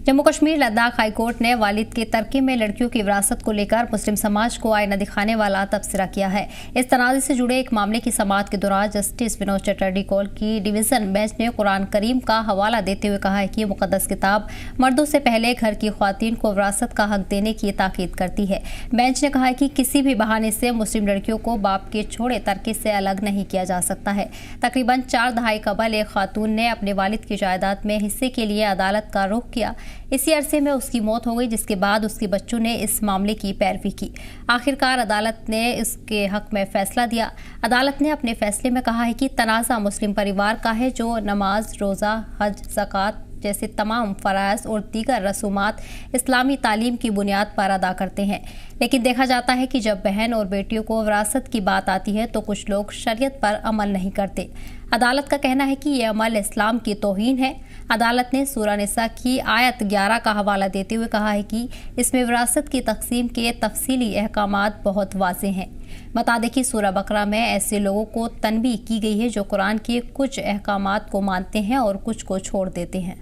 Jammu Kashmir Ladakh high court ने वालिद के तरके में लड़कियों की विरासत को लेकर मुस्लिम समाज को आईना दिखाने वाला तबसरा किया है। इस तनाज़े से जुड़े एक मामले की समाअत के दौरान जस्टिस विनोद चटर्जी कौल की डिवीजन बेंच ने कुरान करीम का हवाला देते हुए कहा है कि मुकद्दस किताब मर्दों से पहले घर की ख्वातीन को विरासत का हक देने की ताकीद करती है। बेंच ने कहा है कि किसी भी बहाने से मुस्लिम लड़कियों को बाप के छोड़े तरके से अलग नहीं किया जा सकता है। तकरीबन 4 दहाई कबल एक खातून ने अपने वालिद की जायदाद में हिस्से के लिए अदालत का रुख किया। इसी अरसे में उसकी मौत हो गई, जिसके बाद उसके बच्चों ने इस मामले की पैरवी की। आखिरकार अदालत ने इसके हक में फैसला दिया। अदालत ने अपने फैसले में कहा है कि तनाज़ा मुस्लिम परिवार का है जो नमाज, रोज़ा, हज, ज़कात जैसे तमाम फ़राइज़ और दीगर रसूमात इस्लामी तालीम की बुनियाद पर अदा करते हैं। लेकिन देखा जाता है कि जब बहन और बेटियों को विरासत की बात आती है तो कुछ लोग शरीयत पर अमल नहीं करते। अदालत का कहना है कि यह अमल इस्लाम की तौहीन है। अदालत ने सूरा निसा की आयत 11 का हवाला देते हुए कहा है कि इसमें विरासत की तकसीम के तफसीली अहकामात बहुत वाज़ेह हैं। बता दें कि सूरा बकरा में ऐसे लोगों को तनबीह की गई है जो कुरान के कुछ अहकामात को मानते हैं और कुछ को छोड़ देते हैं।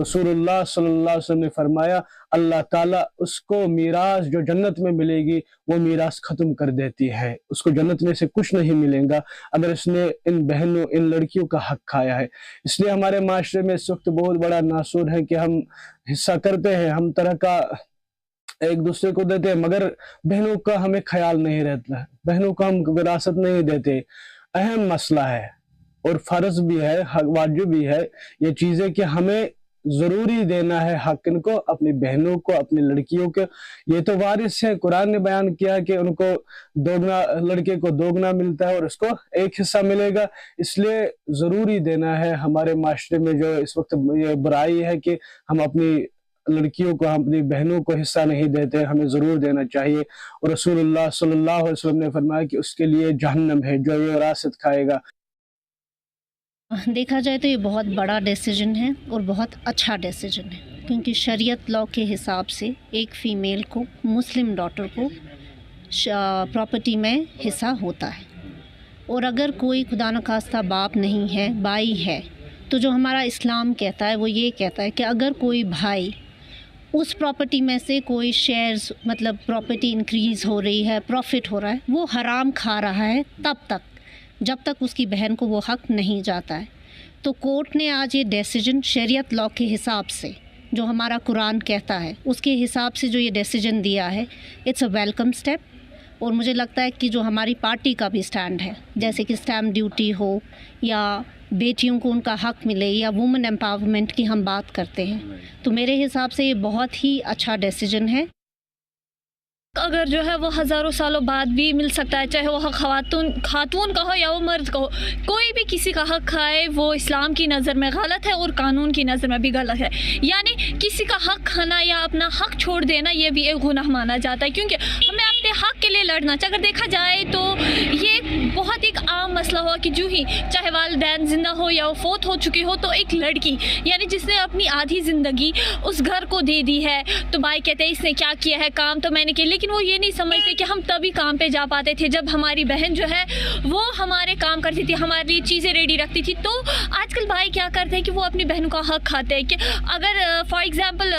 रसूलुल्लाह सल्लल्लाहु अलैहि वसल्लम ने फरमाया, अल्लाह ताला उसको मीरास जो जन्नत में मिलेगी वो मीरास खत्म कर देती है। उसको जन्नत में से कुछ नहीं मिलेगा अगर इसने इन बहनों, इन लड़कियों का हक खाया है। इसलिए हमारे माशरे में इस वक्त बहुत बड़ा नासूर है कि हम हिस्सा करते हैं, हम तरह का एक दूसरे को देते हैं, मगर बहनों का हमें ख्याल नहीं रहता है, बहनों को हम विरासत नहीं देते। अहम मसला है और फर्ज भी है, वाजिब भी है ये चीजें कि हमें जरूरी देना है हक इनको, अपनी बहनों को, अपनी लड़कियों को। ये तो वारिस है। कुरान ने बयान किया कि उनको दोगुना, लड़के को दोगुना मिलता है और उसको एक हिस्सा मिलेगा। इसलिए जरूरी देना है। हमारे माशरे में जो इस वक्त ये बुराई है कि हम अपनी लड़कियों को, हम अपनी बहनों को हिस्सा नहीं देते, हमें जरूर देना चाहिए। और रसूलुल्लाह सल्लल्लाहु अलैहि वसल्लम ने फरमाया कि उसके लिए जहन्नम है जो ये विरासत खाएगा। देखा जाए तो ये बहुत बड़ा डिसीजन है और बहुत अच्छा डिसीजन है, क्योंकि शरीयत लॉ के हिसाब से एक फ़ीमेल को, मुस्लिम डॉटर को प्रॉपर्टी में हिस्सा होता है। और अगर कोई खुदा न खास्ता बाप नहीं है, भाई है, तो जो हमारा इस्लाम कहता है वो ये कहता है कि अगर कोई भाई उस प्रॉपर्टी में से कोई शेयर्स, मतलब प्रॉपर्टी इंक्रीज़ हो रही है, प्रॉफिट हो रहा है, वो हराम खा रहा है तब तक जब तक उसकी बहन को वो हक नहीं जाता है। तो कोर्ट ने आज ये डिसीजन शरीयत लॉ के हिसाब से, जो हमारा कुरान कहता है उसके हिसाब से जो ये डिसीजन दिया है, इट्स अ वेलकम स्टेप। और मुझे लगता है कि जो हमारी पार्टी का भी स्टैंड है, जैसे कि स्टैम्प ड्यूटी हो या बेटियों को उनका हक मिले या वुमेन एम्पावरमेंट की हम बात करते हैं, तो मेरे हिसाब से ये बहुत ही अच्छा डिसीजन है। अगर जो है वो हज़ारों सालों बाद भी मिल सकता है, चाहे वो हक खातून का हो या वो मर्द का हो। कोई भी किसी का हक खाए वो इस्लाम की नज़र में गलत है और कानून की नज़र में भी गलत है। यानी किसी का हक खाना या अपना हक छोड़ देना ये भी एक गुनाह माना जाता है, क्योंकि हमें अपने हक के लिए लड़ना चाहिए। अगर देखा जाए तो ये बहुत एक आम मसला हुआ कि जो ही चाहे वालिदैन जिंदा हो या वो फोत हो चुकी हो, तो एक लड़की यानी जिसने अपनी आधी ज़िंदगी उस घर को दे दी है, तो भाई कहते हैं इसने क्या किया है, काम तो मैंने किया। लेकिन वो ये नहीं समझते कि हम तभी काम पे जा पाते थे जब हमारी बहन जो है वो हमारे काम करती थी, हमारे लिए चीज़ें रेडी रखती थी। तो आजकल भाई क्या करते हैं कि वो अपनी बहनों का हक खाते हैं कि अगर फॉर एग्जांपल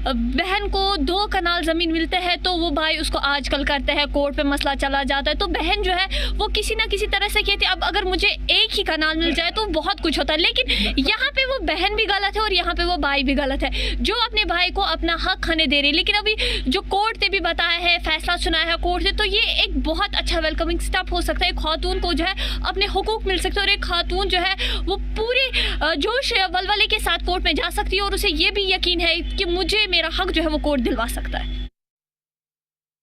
बहन को 2 कनाल ज़मीन मिलते हैं तो वो भाई उसको आजकल करते हैं, कोर्ट पे मसला चला जाता है, तो बहन जो है वो किसी ना किसी तरह से कहती है अब अगर मुझे एक ही कनाल मिल जाए तो बहुत कुछ होता है। लेकिन यहाँ पे वो बहन भी गलत है और यहाँ पे वो भाई भी गलत है जो अपने भाई को अपना हक खाने दे रही है। लेकिन अभी जो कोर्ट ने भी बताया है, फैसला सुनाया है कोर्ट से, तो ये एक बहुत अच्छा वेलकमिंग स्टेप हो सकता है। एक खातून को जो है अपने हुकूक मिल सकते हैं और एक खातून जो है वो पूरे जोश वलवले के साथ कोर्ट में जा सकती है और उसे ये भी यकीन है कि मुझे मेरा हक जो है वो कोर्ट दिलवा सकता है।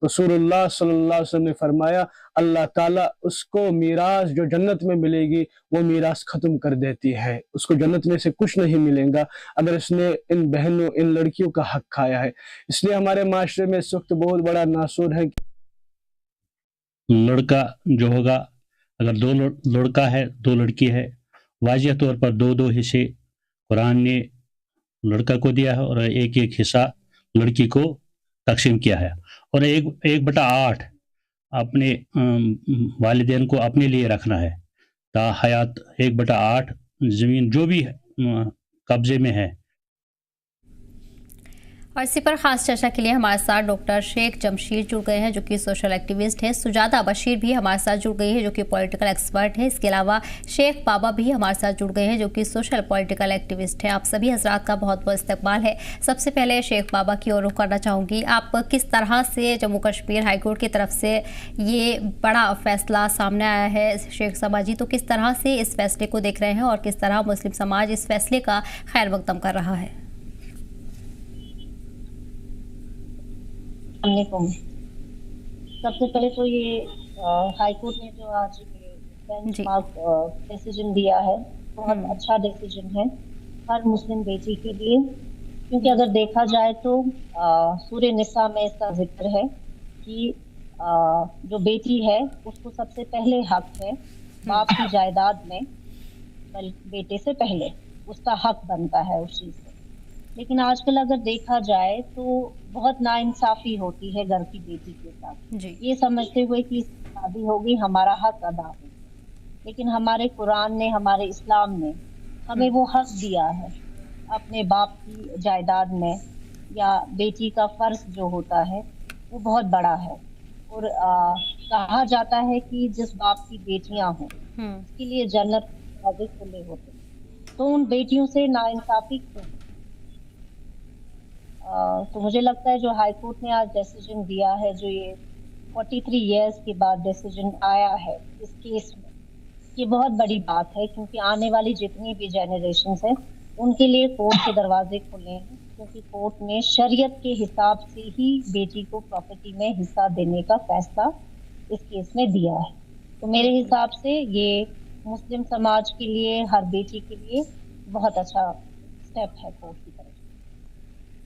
रसूलुल्लाह सल्लल्लाहु अलैहि वसल्लम ने फरमाया, अल्लाह ताला उसको मीरास जो जन्नत में मिलेगी वो मीरास खत्म कर देती है। उसको जन्नत में से कुछ नहीं मिलेगा अगर इसने इन बहनों, इन लड़कियों का हक खाया है। इसलिए हमारे माशरे में इस वक्त बहुत बड़ा नासूर है। लड़का जो होगा, अगर 2 लड़का है 2 लड़की है, वाजिह तौर पर 2-2 हिस्से कुरान ने लड़का को दिया है और 1-1 हिस्सा लड़की को तकसीम किया है। और 1/8 अपने वालिदैन को अपने लिए रखना है। ता हयात 1/8 ज़मीन जो भी कब्जे में है। और इसी पर खास चर्चा के लिए हमारे साथ डॉक्टर शेख जमशीर जुड़ गए हैं जो कि सोशल एक्टिविस्ट हैं। सुजाता बशीर भी हमारे साथ जुड़ गई है जो कि पॉलिटिकल एक्सपर्ट है। इसके अलावा शेख बाबा भी हमारे साथ जुड़ गए हैं जो कि सोशल पॉलिटिकल एक्टिविस्ट हैं। आप सभी हजरात का बहुत बहुत इस्तकबाल है। सबसे पहले शेख बाबा की ओर रुख करना चाहूँगी, आप किस तरह से जम्मू कश्मीर हाईकोर्ट की तरफ से ये बड़ा फैसला सामने आया है शेख साहबा जी, तो किस तरह से इस फैसले को देख रहे हैं और किस तरह मुस्लिम समाज इस फैसले का खैर मकदम कर रहा है? सबसे पहले तो ये हाई कोर्ट ने जो आज बेंचमार्क डिसीजन दिया है बहुत अच्छा डिसीजन है हर मुस्लिम बेटी के लिए, क्योंकि अगर देखा जाए तो सूरह निसा में इसका जिक्र है कि जो बेटी है उसको सबसे पहले हक है बाप की जायदाद में, बेटे से पहले उसका हक बनता है उस चीज से। लेकिन आजकल अगर देखा जाए तो बहुत नाइंसाफी होती है घर की बेटी के साथ, ये समझते हुए कि शादी होगी हमारा हक अदा हो, लेकिन हमारे कुरान ने, हमारे इस्लाम ने हमें वो हक दिया है अपने बाप की जायदाद में, या बेटी का फर्ज जो होता है वो बहुत बड़ा है। और कहा जाता है कि जिस बाप की बेटियां हों उसके लिए जन्नत के दरवाजे खुले होते, तो उन बेटियों से नाइंसाफी क्यों? तो मुझे लगता है जो हाई कोर्ट ने आज डिसीजन दिया है, जो ये 43 इयर्स के बाद डिसीजन आया है इस केस में, ये बहुत बड़ी बात है, क्योंकि आने वाली जितनी भी जनरेशंस हैं उनके लिए कोर्ट के दरवाजे खुले हैं, क्योंकि कोर्ट ने शरीयत के हिसाब से ही बेटी को प्रॉपर्टी में हिस्सा देने का फैसला इस केस में दिया है। तो मेरे हिसाब से ये मुस्लिम समाज के लिए, हर बेटी के लिए बहुत अच्छा स्टेप है कोर्ट की तरफ।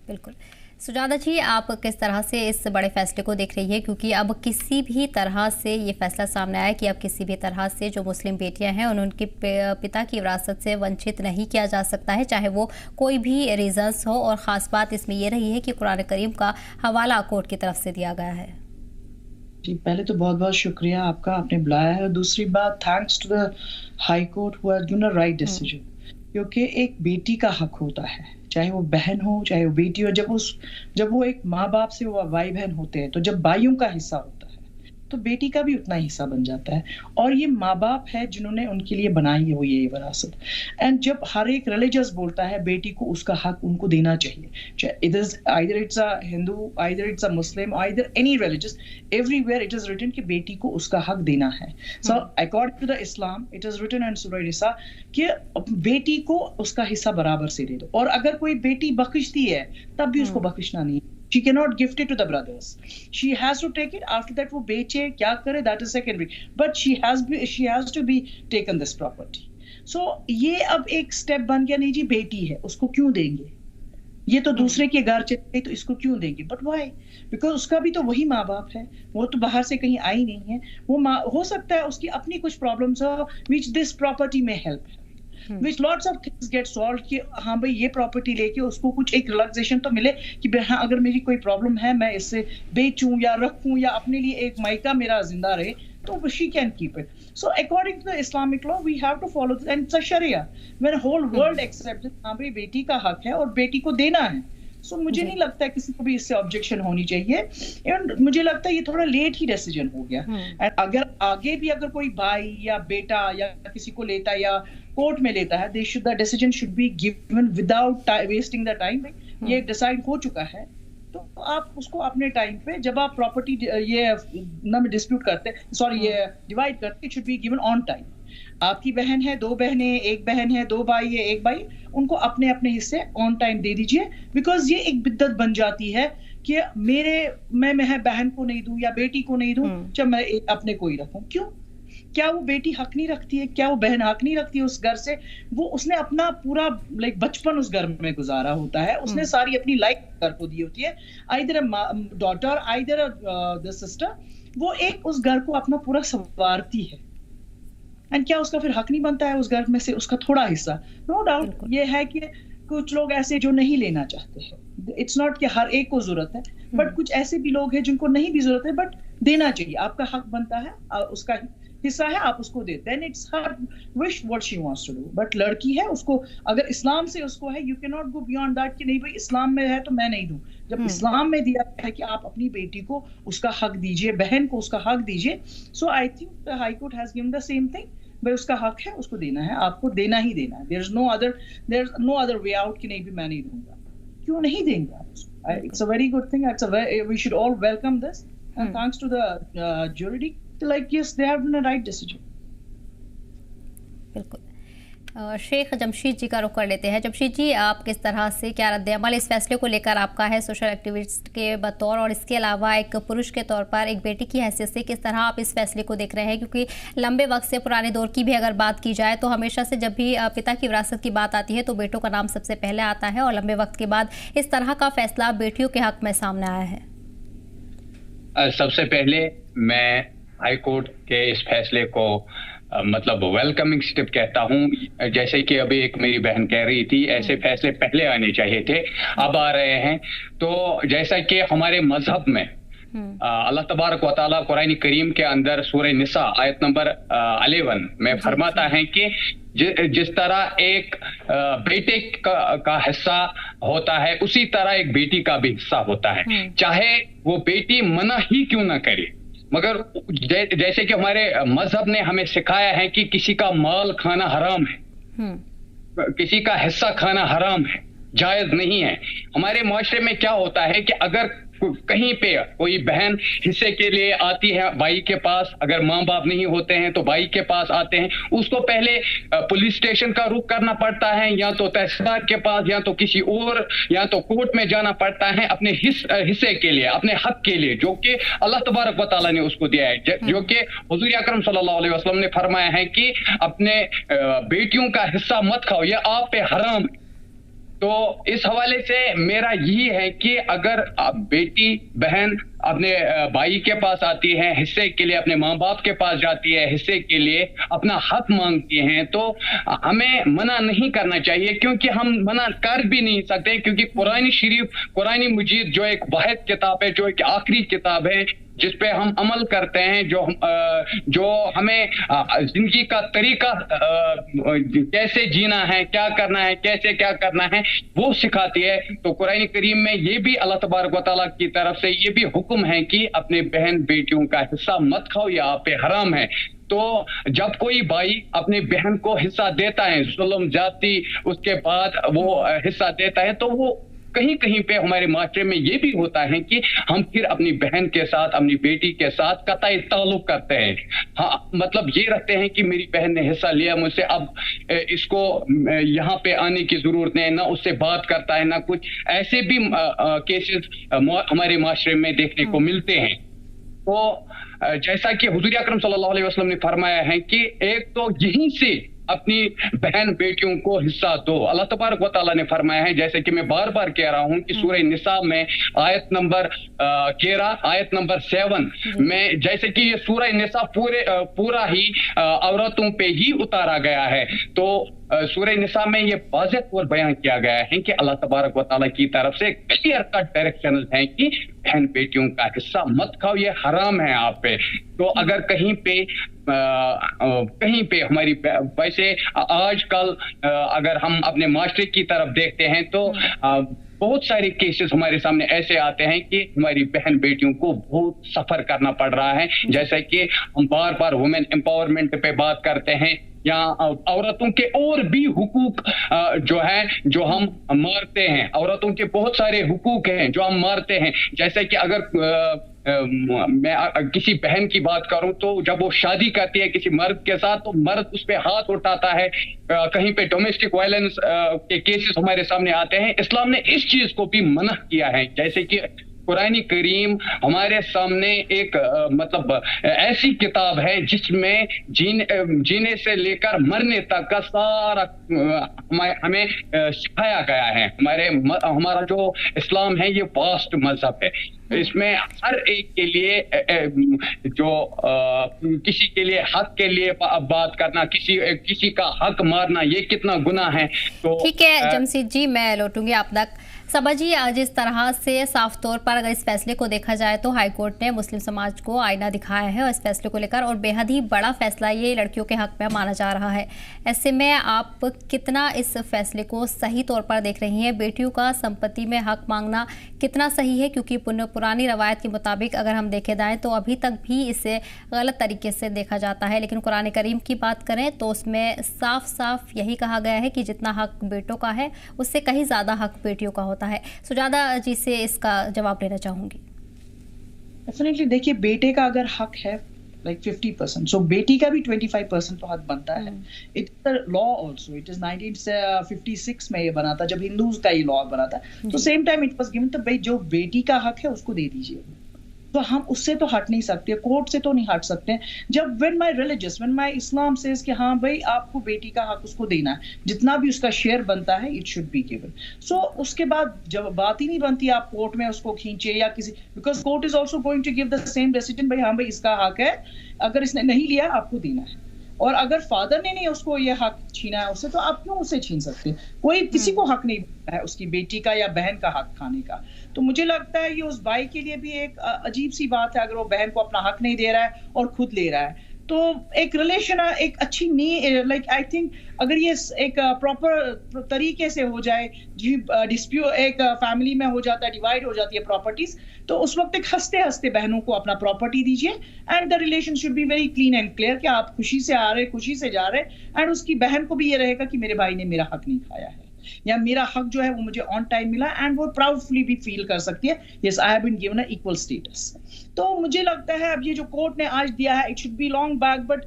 बिल्कुल। सुजाता जी, आप किस तरह से इस बड़े फैसले को देख रही है, क्योंकि अब किसी भी तरह से ये फैसला सामने आया कि अब किसी भी तरह से जो मुस्लिम बेटियां हैं उनके पिता की विरासत से वंचित नहीं किया जा सकता है, चाहे वो कोई भी रीजंस हो। और ख़ास बात इसमें ये रही है कि कुरान करीम का हवाला कोर्ट की तरफ से दिया गया है। जी, पहले तो बहुत बहुत शुक्रिया आपका, आपने बुलाया है। और दूसरी बात, thanks to the high court who has given a right decision, क्योंकि एक बेटी का हक होता है, चाहे वो बहन हो चाहे वो बेटी हो। जब वो एक माँ बाप से वो भाई बहन होते हैं, तो जब भाइयों का हिस्सा होता है तो बेटी का भी उतना हिस्सा बन जाता है। और ये माँ बाप है जिन्होंने उनके लिए बनाई हुई है ये विरासत। एंड जब हर एक रिलीजियस बोलता है बेटी को उसका हक उनको देना चाहिए, either it's a Hindu, either it's a Muslim, either any religious, everywhere it is written कि बेटी को उसका हक देना है। So according to the Islam, it is written in Surah Nisa कि बेटी को उसका हिस्सा बराबर से दे दो। और अगर कोई बेटी बख्शती है तब भी उसको बख्शना नहीं, she cannot gift it to the brothers, she has to take it। after that वो बेचे क्या करे, that is secondary, but she has to be taken this property। so ये अब एक स्टेप बन गया, नहीं जी बेटी है उसको क्यों देंगे, ये तो दूसरे के घर चले तो इसको क्यों देंगे। But why? बिकॉज उसका भी तो वही माँ बाप है, वो तो बाहर से कहीं आई नहीं है। वो हो सकता है उसकी अपनी कुछ प्रॉब्लम्स हो विच दिस प्रॉपर्टी में help, which lots of things get solve कि हाँ भाई ये प्रॉपर्टी लेके उसको कुछ एक रिलैक्सेशन तो मिले कि हाँ अगर मेरी कोई प्रॉब्लम है मैं इससे बेचूं या रखूं या अपने लिए एक मायका मेरा जिंदा रहे, तो she can keep it। So according to the Islamic law we have to follow this, and it's a Sharia when whole world accepts it, हाँ भाई बेटी का हक है और बेटी को देना है। सो मुझे नहीं लगता है किसी को भी इससे ऑब्जेक्शन होनी चाहिए। एंड मुझे लगता है ये थोड़ा लेट ही डिसीजन हो गया। एंड अगर आगे भी अगर कोई भाई या बेटा या किसी को लेता है या कोर्ट में लेता है, the decision should be given without wasting the time. ये डिसाइड हो चुका है तो आप उसको अपने टाइम पे, जब आप प्रॉपर्टी ये ना डिस्प्यूट करते, सॉरी ये डिवाइड करते, it should be given on time. आपकी बहन है, 2 बहनें, 1 बहन है, 2 भाई है, 1 भाई, उनको अपने अपने हिस्से ऑन टाइम दे दीजिए। बिकॉज ये एक बिद्दत बन जाती है कि मैं बहन को नहीं दूं या बेटी को नहीं दूं, जब मैं अपने को ही रखूं। क्यों? क्या वो बेटी हक नहीं रखती है? क्या वो बहन हक नहीं रखती है उस घर से? वो उसने अपना पूरा बचपन उस घर में गुजारा होता है, उसने सारी अपनी लाइफ घर को दी होती है, either daughter either the sister, वो एक उस घर को अपना पूरा संवारती है। एंड क्या उसका फिर हक नहीं बनता है उस घर में से उसका थोड़ा हिस्सा? नो डाउट ये है कि कुछ लोग ऐसे जो नहीं लेना चाहते हैं, इट्स नॉट कि हर एक को जरूरत है, बट कुछ ऐसे भी लोग हैं जिनको नहीं भी जरूरत है, बट देना चाहिए, आपका हक बनता है उसका हिस्सा है आप उसको दे, then it's her wish what she wants to do. But लड़की है, उसको अगर इस्लाम से उसको है, you can not go beyond that कि नहीं भाई इस्लाम में है तो मैं नहीं दूं। जब इस्लाम में दिया है कि आप अपनी बेटी को उसका हक दीजिए, बहन को उसका हक दीजिए, so I think the high court has given the same thing. भाई उसका हक है, उसको देना है, आपको देना ही देना है। There is no other way out कि नहीं भी मैं नहीं दूंगा। क्यों नहीं देंगे आप उसको? It's a very good thing. We should all welcome this. And thanks to the jury, like yes, they have done a right decision. बिल्कुल। शेख जमशीद जी का रुख कर लेते हैं। जमशीद जी, आप किस तरह से, क्या रद्द-ए-अमल इस फैसले को लेकर आपका है सोशल एक्टिविस्ट के बतौर, और इसके अलावा एक पुरुष के तौर पर, एक बेटी की हैसियत से किस तरह आप इस फैसले को देख रहे हैं? क्योंकि लंबे वक्त से, पुराने दौर की भी अगर बात की जाए तो हमेशा से जब भी पिता की विरासत की बात आती है तो बेटों का नाम सबसे पहले आता है, और लंबे वक्त के बाद इस तरह का फैसला बेटियों के हक में सामने आया है। सबसे पहले मैं हाई कोर्ट के इस फैसले को मतलब वेलकमिंग स्टेप कहता हूं। जैसे कि अभी एक मेरी बहन कह रही थी, ऐसे फैसले पहले आने चाहिए थे, अब आ रहे हैं। तो जैसा कि हमारे मजहब में अल्लाह तबारक व तआला कुरान करीम के अंदर सूरह निसा आयत नंबर 11 में फरमाता है कि जिस तरह एक बेटे का हिस्सा होता है, उसी तरह एक बेटी का भी हिस्सा होता है, चाहे वो बेटी मना ही क्यों ना करे। मगर जैसे कि हमारे मजहब ने हमें सिखाया है कि किसी का माल खाना हराम है, किसी का हिस्सा खाना हराम है, जायज नहीं है। हमारे माशरे में क्या होता है कि अगर कहीं पे कोई बहन हिस्से के लिए आती है भाई के पास, अगर माँ बाप नहीं होते हैं तो भाई के पास आते हैं, उसको पहले पुलिस स्टेशन का रुख करना पड़ता है, या तो तहसीलदार के पास, या तो किसी और, या तो कोर्ट में जाना पड़ता है अपने हिस्से के लिए, अपने हक के लिए, जो कि अल्लाह तबारक व तआला ने उसको दिया है, जो कि हुजूर अकरम सल्लल्लाहु अलैहि वसल्लम ने फरमाया है कि अपने बेटियों का हिस्सा मत खाओ, यह आप पे हराम है। तो इस हवाले से मेरा यही है कि अगर बेटी बहन अपने भाई के पास आती है हिस्से के लिए, अपने माँ बाप के पास जाती है हिस्से के लिए, अपना हक मांगती हैं, तो हमें मना नहीं करना चाहिए, क्योंकि हम मना कर भी नहीं सकते, क्योंकि कुरान शरीफ, कुरान मजीद जो एक वाहिद किताब है, जो एक आखिरी किताब है जिस पे हम अमल करते हैं, जो हमें जिंदगी का तरीका कैसे जीना है, क्या करना है, कैसे क्या करना है, वो सिखाती है। तो कुरान करीम में ये भी अल्लाह तबारक व तआला की तरफ से ये भी हुक्म है कि अपने बहन बेटियों का हिस्सा मत खाओ, या आप पे हराम है। तो जब कोई भाई अपनी बहन को हिस्सा देता है, जुल्म जाती उसके बाद वो हिस्सा देता है, तो वो कहीं कहीं पे हमारे माशरे में ये भी होता है कि हम फिर अपनी बहन के साथ, अपनी बेटी के साथ कतई ताल्लुक करते हैं। हाँ, मतलब ये रखते हैं कि मेरी बहन ने हिस्सा लिया मुझसे, अब इसको यहाँ पे आने की जरूरत नहीं, ना उससे बात करता है ना कुछ। ऐसे भी केसेस हमारे माशरे में देखने को मिलते हैं। तो जैसा कि हुजूर अकरम सल्लल्लाहु अलैहि वसल्लम ने फरमाया है कि एक तो यहीं से अपनी बहन बेटियों को हिस्सा दो। अल्लाह तबारक व तआला ने फरमाया है, जैसे कि मैं बार बार कह रहा हूं कि सूरह निसा में आयत नंबर 13 आयत नंबर 7 में, जैसे कि ये सूरह निसा पूरा ही औरतों पे ही उतारा गया है, तो सूरह निसा में ये वाज़ेह तौर बयान किया गया है कि अल्लाह तबारक व तआला की तरफ से क्लियर कट डायरेक्शन है कि बहन बेटियों का हिस्सा मत खाओ, ये हराम है आप पे। तो अगर कहीं पे हमारी, वैसे आजकल अगर हम अपने माशरे की तरफ देखते हैं तो बहुत सारे केसेस हमारे सामने ऐसे आते हैं कि हमारी बहन बेटियों को बहुत सफर करना पड़ रहा है। जैसे कि हम बार बार वुमेन एम्पावरमेंट पे बात करते हैं, या औरतों के और भी हुकूक जो है, जो हम मारते हैं, औरतों के बहुत सारे हुकूक हैं जो हम मारते हैं। जैसे कि अगर मैं किसी बहन की बात करूं, तो जब वो शादी करती है किसी मर्द के साथ, तो मर्द उस पे हाथ उठाता है, कहीं पे डोमेस्टिक वायलेंस के केसेस हमारे सामने आते हैं। इस्लाम ने इस चीज को भी मना किया है। जैसे कि कुरान करीम हमारे सामने एक मतलब ऐसी किताब है जिसमें जीने से लेकर मरने तक का सारा हमें सिखाया गया है। हमारा जो इस्लाम है ये वास्ट मजहब है। इसमें हर एक के लिए जो किसी के लिए हक के लिए बात करना, किसी का हक मारना, ये कितना गुनाह है। तो ठीक है जमशेद जी, मैं लौटूंगी आप तक। सबा जी, जिस तरह से साफ तौर पर अगर इस फैसले को देखा जाए तो हाईकोर्ट ने मुस्लिम समाज को आईना दिखाया है और इस फैसले को लेकर, और बेहद ही बड़ा फैसला ये लड़कियों के हक में माना जा रहा है। ऐसे में आप कितना इस फैसले को सही तौर पर देख रही हैं? बेटियों का संपत्ति में हक मांगना कितना सही है? क्योंकि पुरानी रवायत के मुताबिक अगर हम देखे जाएँ तो अभी तक भी इसे गलत तरीके से देखा जाता है, लेकिन कुरान करीम की बात करें तो उसमें साफ साफ यही कहा गया है कि जितना हक बेटों का है उससे कहीं ज़्यादा हक बेटियों का होता है। सुजादा जी से इसका जवाब लेना चाहूंगी। डेफिनेटली देखिए, बेटे का अगर हक है like 50%, so बेटी का भी 25% तो हक बनता है। It is law also, it is 1956 में ये बना था जब हिंदूज का ये लॉ बना था। तो same time it was given, तो भाई जो बेटी का हक है उसको दे दीजिए। तो हम उससे तो हट नहीं सकते, कोर्ट से तो नहीं हट सकते। जब व्हेन माय इस्लाम सेज कि हाँ भाई आपको बेटी का हक उसको देना है, जितना भी उसका शेयर बनता है इट शुड बी गिवन। सो उसके बाद जब बात ही नहीं बनती आप कोर्ट में उसको खींचे या किसी, because court is also going to give the same decision, भाई हाँ भाई इसका हक है, अगर इसने नहीं लिया आपको देना है। और अगर फादर ने नहीं उसको ये हक छीना है उससे, तो आप क्यों उसे छीन सकते? कोई किसी को हक नहीं है उसकी बेटी का या बहन का हक खाने का। तो मुझे लगता है ये उस भाई के लिए भी एक अजीब सी बात है, अगर वो बहन को अपना हक नहीं दे रहा है और खुद ले रहा है। तो एक रिलेशन एक अच्छी नहीं, लाइक आई थिंक अगर ये एक प्रॉपर तरीके से हो जाए, डिस्प्यूट एक फैमिली में हो जाता है, डिवाइड हो जाती है प्रॉपर्टीज, तो उस वक्त एक हंसते हंसते बहनों को अपना प्रॉपर्टी दीजिए and the relation should be very clean and clear कि आप खुशी से आ रहे, खुशी से जा रहे, एंड उसकी बहन को भी ये रहेगा कि मेरे भाई ने मेरा हक नहीं खाया है या मेरा हक जो है वो मुझे ऑन टाइम मिला, एंड वो प्राउडफुली भी फील कर सकती है, yes I have been given a equal status. तो मुझे लगता है अब ये जो कोर्ट ने आज दिया है, it should be long back, but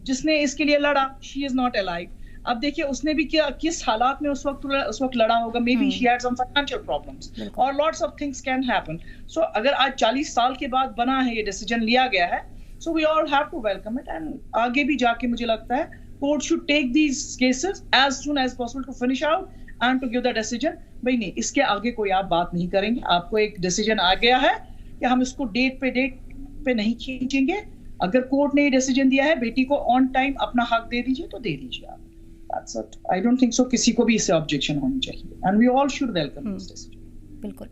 जिसने इसके लिए लड़ा शी इज नॉट अलाइव। अब देखिए उसने भी क्या किस हालात में उस वक्त लड़ा होगा, may be she had some financial problems और lots of things can happen. So अगर आज 40 साल के बाद बना है, ये डिसीजन लिया गया है, so we all have to welcome it, and आगे भी जाके मुझे लगता है court should take these cases as soon as possible to finish out and to give the decision. भाई नहीं, इसके आगे कोई आप बात नहीं करेंगे, आपको एक डिसीजन आ गया है कि हम इसको डेट पे नहीं खींचेंगे। अगर कोर्ट ने ये डिसीजन दिया है बेटी को ऑन टाइम अपना हक दे दीजिए तो दे दीजिए आप। That's it. I don't think so किसी को भी इससे ऑब्जेक्शन होनी चाहिए, and we all should welcome this decision. बिल्कुल।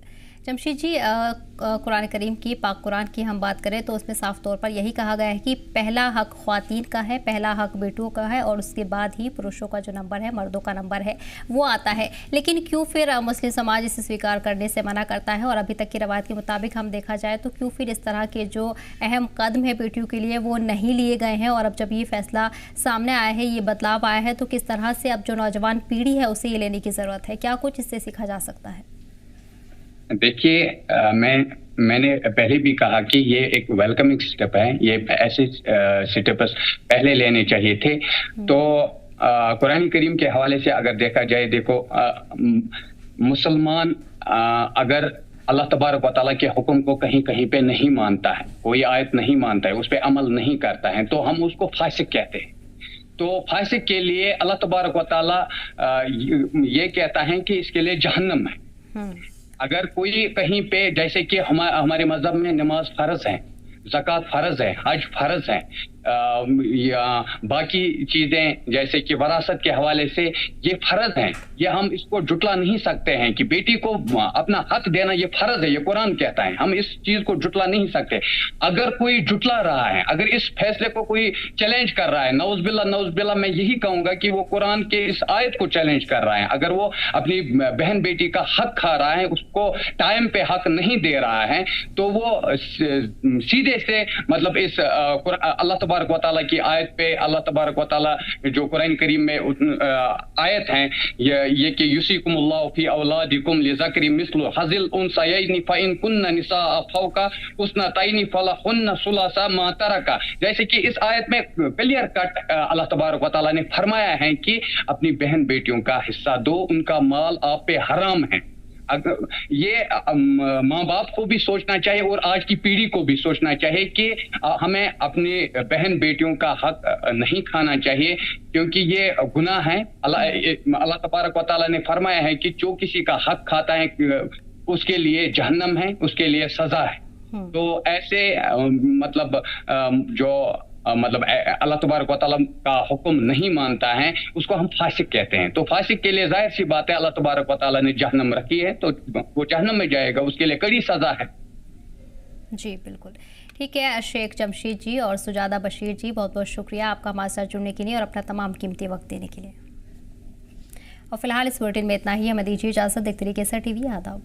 जमशेद जी, कुरान करीम की, पाक कुरान की हम बात करें तो उसमें साफ तौर पर यही कहा गया है कि पहला हक ख्वातीन का है, पहला हक बेटों का है, और उसके बाद ही पुरुषों का जो नंबर है, मर्दों का नंबर है, वो आता है। लेकिन क्यों फिर मुस्लिम समाज इसे स्वीकार करने से मना करता है? और अभी तक की रवायत के मुताबिक हम देखा जाए तो क्यों फिर इस तरह के जो अहम कदम है बेटियों के लिए वो नहीं लिए गए हैं? और अब जब ये फैसला सामने आया है, ये बदलाव आया है, तो किस तरह से अब जो नौजवान पीढ़ी है उसे ये लेने की ज़रूरत है? क्या कुछ इससे सीखा जा सकता है? देखिए, मैंने पहले भी कहा कि ये एक वेलकमिंग स्टेप है, ये ऐसे स्टेप्स पहले लेने चाहिए थे। तो कुरान करीम के हवाले से अगर देखा जाए, देखो मुसलमान अगर अल्लाह तबारक व तआला के हुक्म को कहीं कहीं पे नहीं मानता है, कोई आयत नहीं मानता है, उस पर अमल नहीं करता है, तो हम उसको फासिक कहते हैं। तो फासिक के लिए अल्लाह तबारक व तआला ये कहता है कि इसके लिए जहन्नम है। अगर कोई कहीं पे, जैसे कि हमारे मजहब में नमाज फर्ज है, ज़कात फर्ज है, हज फर्ज है, या बाकी चीजें जैसे कि वरासत के हवाले से ये फर्ज हैं, ये हम इसको जुटला नहीं सकते हैं कि बेटी को अपना हक देना ये फर्ज है, ये कुरान कहता है, हम इस चीज को जुटला नहीं सकते। अगर कोई जुटला रहा है, अगर इस फैसले को कोई चैलेंज कर रहा है, नौज़बिल्ला मैं यही कहूंगा कि वो कुरान के इस आयत को चैलेंज कर रहा है। अगर वो अपनी बहन बेटी का हक खा रहा है, उसको टाइम पे हक नहीं दे रहा है, तो वो सीधे से मतलब इस अल्लाह तबारक व तआला की आयत पे, अल्लाह तबारक व तआला जो कुरान करीम में आयत हैं ये कि युसीकुमुल्लाहु फी औलादिकुम लिज़करी मिस्लु हज़िल उनसायैनि फ़इन कुन्ना निसाअ फ़ौका उसनतैनि फ़लहुन्ना सुलासा मा तरका, जैसे कि इस आयत में क्लियर कट अल्लाह तबारक व तआला ने फरमाया है कि अपनी बहन बेटियों का हिस्सा दो, उनका माल आप पे हराम है। ये माँ बाप को भी सोचना चाहिए और आज की पीढ़ी को भी सोचना चाहिए कि हमें अपने बहन बेटियों का हक नहीं खाना चाहिए, क्योंकि ये गुनाह है। अल्लाह तबारक व तआला ने फरमाया है कि जो किसी का हक खाता है उसके लिए जहन्नम है, उसके लिए सजा है। तो ऐसे मतलब जो मतलब अल्लाह तबारक व तआला का हुक्म नहीं मानता है उसको हम फासिक कहते हैं। तो फासिक के लिए जाहिर सी बात है अल्लाह तबारक व तआला ने जहन्नम रखी है, तो वो जहन्नम में जाएगा, उसके लिए कड़ी सजा है। जी बिल्कुल, ठीक है शेख जमशीद जी और सुजादा बशीर जी, बहुत बहुत शुक्रिया आपका हमारे साथ जुड़ने के लिए और अपना तमाम कीमती वक्त देने के लिए। और फिलहाल इस बुलेटिन में इतना ही, हमें दीजिए इजाज़त। देखते रहिए केसर टीवी। आदाब।